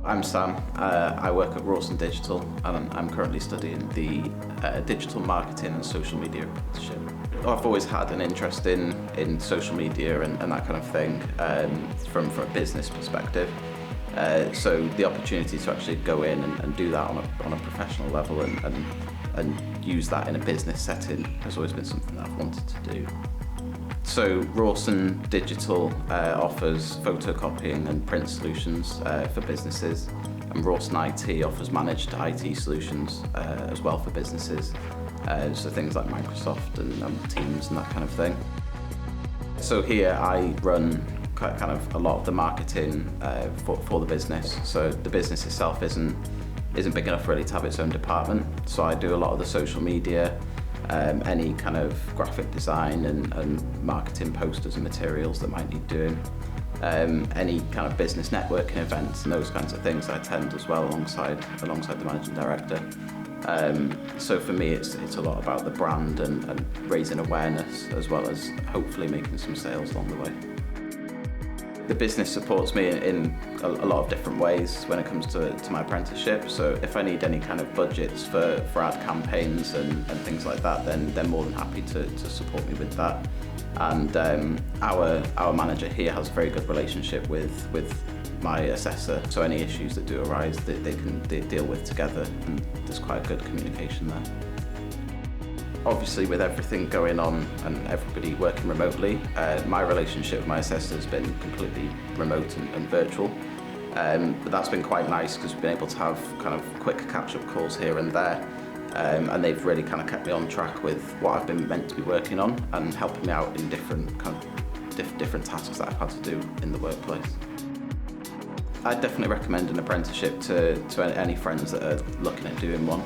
I'm Sam. I work at Rawson Digital and I'm currently studying the digital marketing and social media apprenticeship. I've always had an interest in social media and that kind of thing from a business perspective. So the opportunity to actually go in and do that on a professional level and use that in a business setting has always been something that I've wanted to do. So Rawson Digital offers photocopying and print solutions for businesses, and Rawson IT offers managed IT solutions as well for businesses, so things like Microsoft and Teams and that kind of thing. So here I run kind of a lot of the marketing for the business. So the business itself isn't big enough really to have its own department, so I do a lot of the social media, any kind of graphic design and marketing posters and materials that might need doing, any kind of business networking events and those kinds of things I attend as well alongside the managing director. So for me it's a lot about the brand and raising awareness as well as hopefully making some sales along the way. The business supports me in a lot of different ways when it comes to my apprenticeship. So if I need any kind of budgets for ad campaigns and things like that, then they're more than happy to support me with that. And our manager here has a very good relationship with my assessor. So any issues that do arise, they can deal with together, and there's quite a good communication there. Obviously, with everything going on and everybody working remotely, my relationship with my assessor has been completely remote and virtual. But that's been quite nice because we've been able to have kind of quick catch-up calls here and there, and they've really kind of kept me on track with what I've been meant to be working on and helping me out in different tasks that I've had to do in the workplace. I'd definitely recommend an apprenticeship to any friends that are looking at doing one.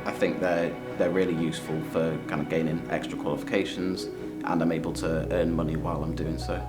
I think they're really useful for kind of gaining extra qualifications, and I'm able to earn money while I'm doing so.